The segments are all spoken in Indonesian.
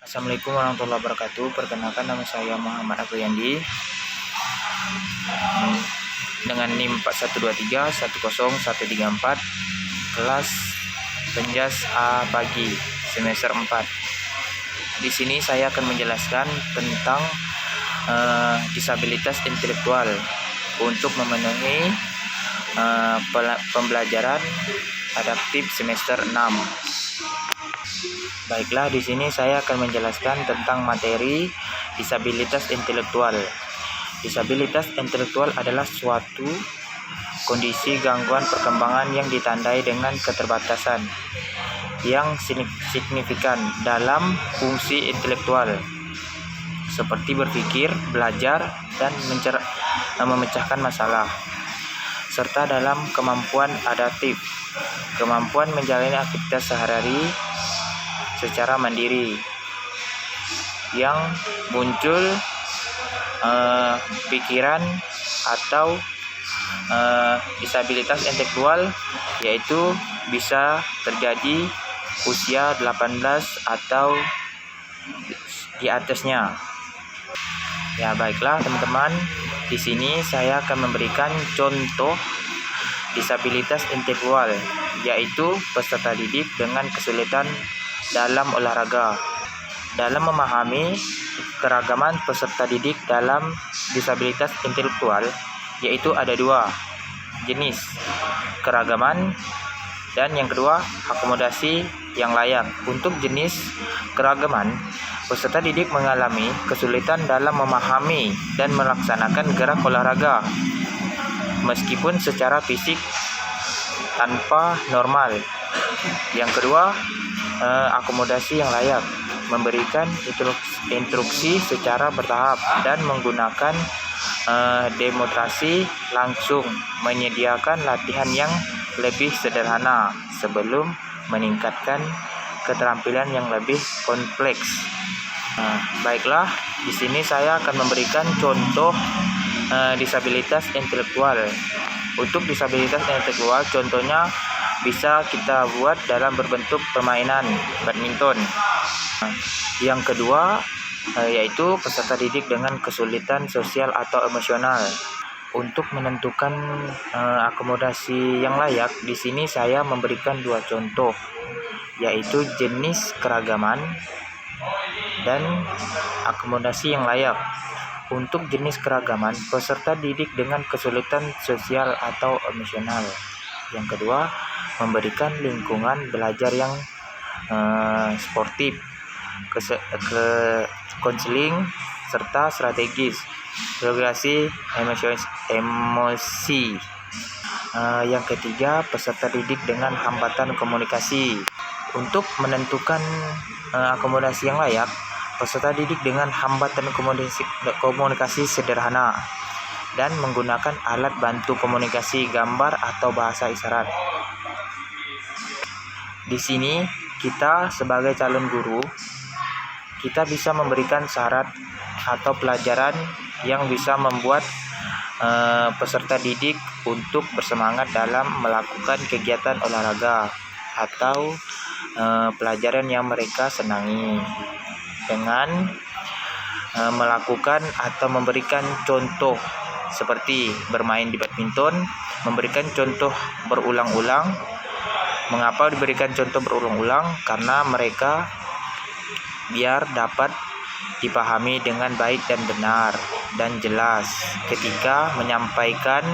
Assalamualaikum warahmatullahi wabarakatuh. Perkenalkan, nama saya Muhammad Apriyandi dengan NIM 4123100134, kelas Penjas A pagi semester 4. Di sini saya akan menjelaskan tentang disabilitas intelektual untuk memenuhi pembelajaran adaptif semester 6. Baiklah, di sini saya akan menjelaskan tentang materi disabilitas intelektual. Disabilitas intelektual adalah suatu kondisi gangguan perkembangan yang ditandai dengan keterbatasan yang signifikan dalam fungsi intelektual, seperti berpikir, belajar, dan memecahkan masalah, serta dalam kemampuan adaptif, kemampuan menjalani aktivitas sehari-hari secara mandiri yang muncul pikiran atau disabilitas intelektual, yaitu bisa terjadi usia 18 atau di atasnya. Ya, baiklah teman-teman, di sini saya akan memberikan contoh disabilitas intelektual, yaitu peserta didik dengan kesulitan dalam olahraga. Dalam memahami keragaman peserta didik dalam disabilitas intelektual, yaitu ada dua jenis keragaman, dan yang kedua akomodasi yang layak. Untuk jenis keragaman, peserta didik mengalami kesulitan dalam memahami dan melaksanakan gerak olahraga meskipun secara fisik tanpa normal. Yang kedua, akomodasi yang layak, memberikan instruksi secara bertahap dan menggunakan demonstrasi langsung, menyediakan latihan yang lebih sederhana sebelum meningkatkan keterampilan yang lebih kompleks. Baiklah, di sini saya akan memberikan contoh disabilitas intelektual. Untuk disabilitas intelektual, contohnya bisa kita buat dalam berbentuk permainan badminton. Yang kedua, yaitu peserta didik dengan kesulitan sosial atau emosional. Untuk menentukan akomodasi yang layak, di sini saya memberikan dua contoh, yaitu jenis keragaman dan akomodasi yang layak. Untuk jenis keragaman, peserta didik dengan kesulitan sosial atau emosional. Yang kedua, memberikan lingkungan belajar yang sportif, konseling, serta strategis regulasi emosi. Yang ketiga, peserta didik dengan hambatan komunikasi. Untuk menentukan akomodasi yang layak, peserta didik dengan hambatan komunikasi sederhana dan menggunakan alat bantu komunikasi gambar atau bahasa isyarat. Di sini kita sebagai calon guru, kita bisa memberikan syarat atau pelajaran yang bisa membuat peserta didik untuk bersemangat dalam melakukan kegiatan olahraga atau pelajaran yang mereka senangi, dengan melakukan atau memberikan contoh seperti bermain di badminton, memberikan contoh berulang-ulang. Mengapa diberikan contoh berulang-ulang? Karena mereka biar dapat dipahami dengan baik dan benar dan jelas ketika menyampaikan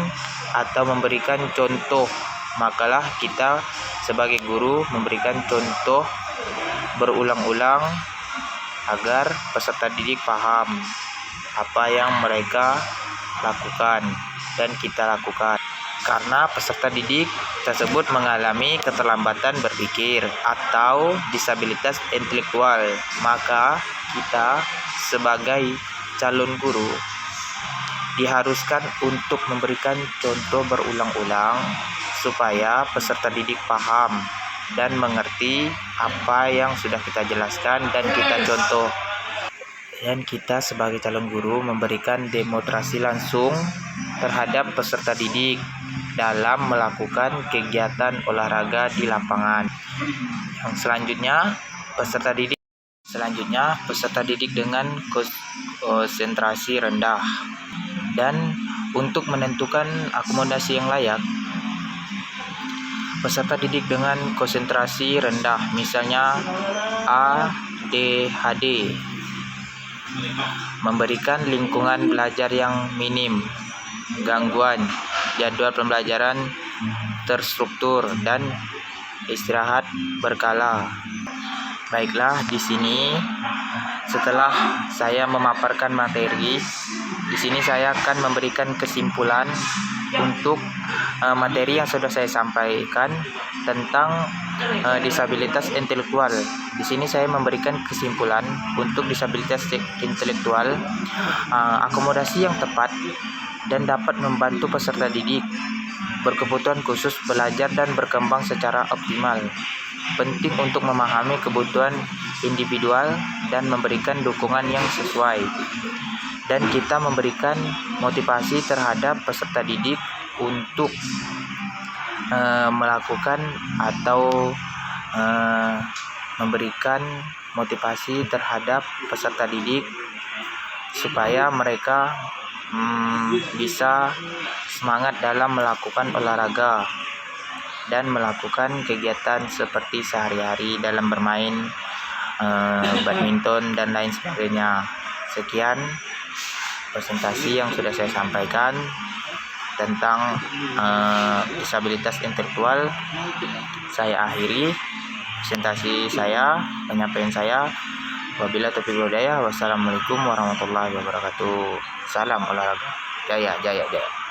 atau memberikan contoh. Makalah kita sebagai guru memberikan contoh berulang-ulang agar peserta didik paham apa yang mereka lakukan dan kita lakukan. Karena peserta didik tersebut mengalami keterlambatan berpikir atau disabilitas intelektual, maka kita sebagai calon guru diharuskan untuk memberikan contoh berulang-ulang supaya peserta didik paham dan mengerti apa yang sudah kita jelaskan dan kita contoh. Dan kita sebagai calon guru memberikan demonstrasi langsung terhadap peserta didik dalam melakukan kegiatan olahraga di lapangan. Yang selanjutnya, peserta didik Selanjutnya, peserta didik dengan konsentrasi rendah. Dan untuk menentukan akomodasi yang layak, peserta didik dengan konsentrasi rendah, misalnya ADHD, memberikan lingkungan belajar yang minim gangguan, jadwal pembelajaran terstruktur, dan istirahat berkala. Baiklah, di sini setelah saya memaparkan materi, di sini saya akan memberikan kesimpulan untuk materi yang sudah saya sampaikan tentang disabilitas intelektual. Di sini saya memberikan kesimpulan untuk disabilitas intelektual, akomodasi yang tepat dan dapat membantu peserta didik berkebutuhan khusus belajar dan berkembang secara optimal. Penting untuk memahami kebutuhan individual dan memberikan dukungan yang sesuai. Dan kita memberikan motivasi terhadap peserta didik untuk melakukan atau memberikan motivasi terhadap peserta didik supaya mereka bisa semangat dalam melakukan olahraga dan melakukan kegiatan seperti sehari-hari dalam bermain badminton dan lain sebagainya. Sekian presentasi yang sudah saya sampaikan tentang disabilitas intelektual. Saya akhiri presentasi saya, penyampaian saya. Wabillahi taufiq wal hidayah. Wassalamualaikum warahmatullahi wabarakatuh. Salam olahraga. Jaya, jaya, jaya.